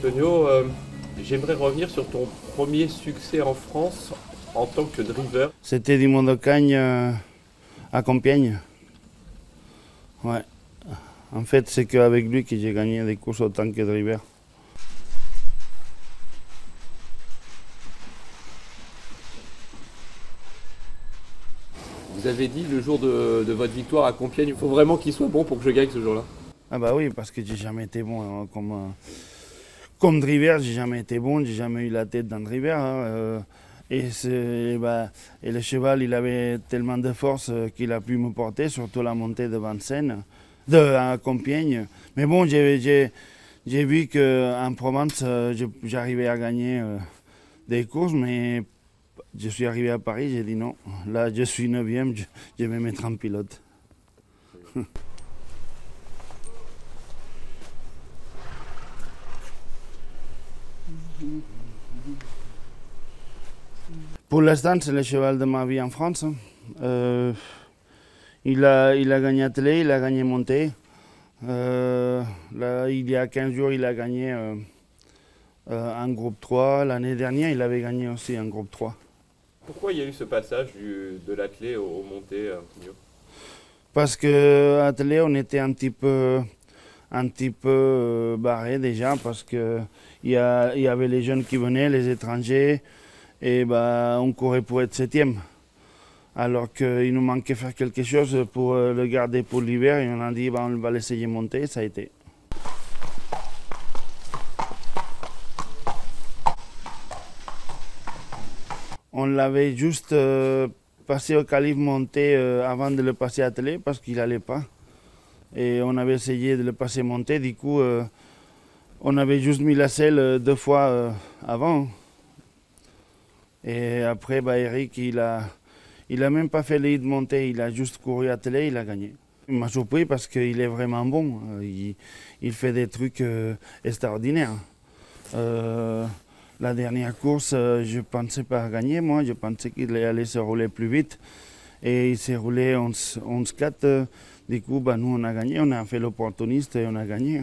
Antonio, j'aimerais revenir sur ton premier succès en France en tant que driver. C'était du Mondocagne à Compiègne. Ouais. En fait, c'est qu'avec lui que j'ai gagné des courses autant que driver. Vous avez dit le jour de votre victoire à Compiègne, il faut vraiment qu'il soit bon pour que je gagne ce jour-là. Ah bah oui, parce que j'ai jamais été bon comme driver, j'ai jamais été bon, j'ai jamais eu la tête d'un driver. Et le cheval, il avait tellement de force qu'il a pu me porter, surtout la montée de Vincennes, à Compiègne. Mais bon, j'ai vu qu'en Provence, j'arrivais à gagner des courses, mais je suis arrivé à Paris, j'ai dit non, là je suis 9e, je vais me mettre en pilote. Pour l'instant, c'est le cheval de ma vie en France. Il a gagné attelé, il a gagné monté. Là, il y a 15 jours, il a gagné un groupe 3. L'année dernière, il avait gagné aussi un groupe 3. Pourquoi il y a eu ce passage de l'attelé au monté, Antonio? Parce qu'attelé, on était un petit peu barré déjà, parce qu'il y avait les jeunes qui venaient, les étrangers, et on courait pour être 7e. Alors qu'il nous manquait faire quelque chose pour le garder pour l'hiver, et on a dit on va l'essayer monter, ça a été. On l'avait juste passé au calife monté avant de le passer attelé parce qu'il n'allait pas. Et on avait essayé de le passer monté, du coup on avait juste mis la selle 2 fois avant. Et après Eric, il a même pas fait les hits montés, il a juste couru attelé, il a gagné. Il m'a surpris parce qu'il est vraiment bon, il fait des trucs extraordinaires. La dernière course, je ne pensais pas gagner, moi, je pensais qu'il allait se rouler plus vite. Et il s'est roulé 11-4, du coup, nous on a gagné, on a fait l'opportuniste et on a gagné.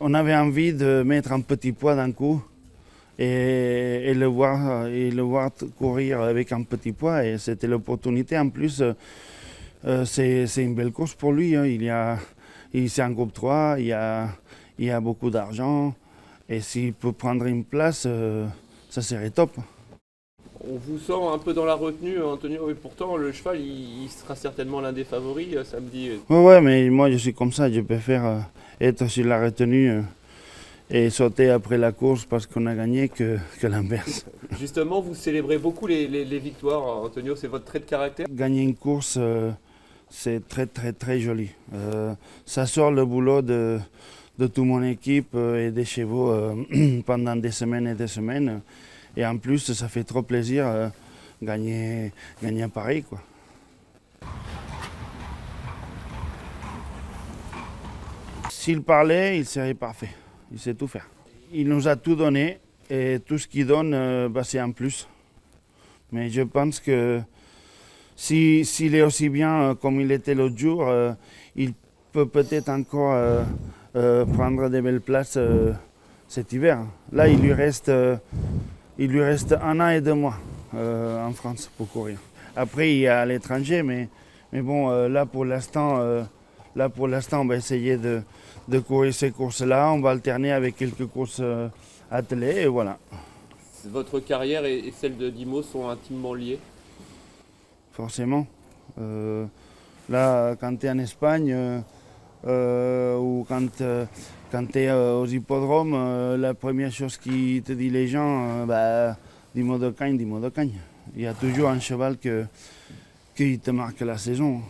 On avait envie de mettre un petit poids d'un coup et le voir courir avec un petit poids, et c'était l'opportunité. En plus, c'est une belle course pour lui. C'est un groupe 3, il y a beaucoup d'argent, et s'il peut prendre une place, ça serait top. On vous sent un peu dans la retenue, Antonio, et pourtant le cheval, il sera certainement l'un des favoris samedi. Ouais, mais moi je suis comme ça, je préfère être sur la retenue et sauter après la course parce qu'on a gagné que l'inverse. Justement, vous célébrez beaucoup les victoires, Antonio, c'est votre trait de caractère? Gagner une course, c'est très très très joli. Ça sort le boulot de toute mon équipe et des chevaux pendant des semaines et des semaines. Et en plus, ça fait trop plaisir gagner à Paris, quoi. S'il parlait, il serait parfait. Il sait tout faire. Il nous a tout donné, et tout ce qu'il donne, c'est en plus. Mais je pense que s'il est aussi bien comme il était l'autre jour, il peut peut-être encore prendre des belles places cet hiver. Là, il lui reste 1 an et 2 mois en France pour courir. Après, il y a l'étranger, mais bon, là pour l'instant, on va essayer de courir ces courses-là. On va alterner avec quelques courses attelées, et voilà. Votre carrière et celle de Dimo sont intimement liées? Forcément. Là, quand tu es en Espagne ou quand tu es aux hippodromes, la première chose qui te dit les gens, Dimo Docagne, Dimo Docagne. Il y a toujours un cheval qui te marque la saison.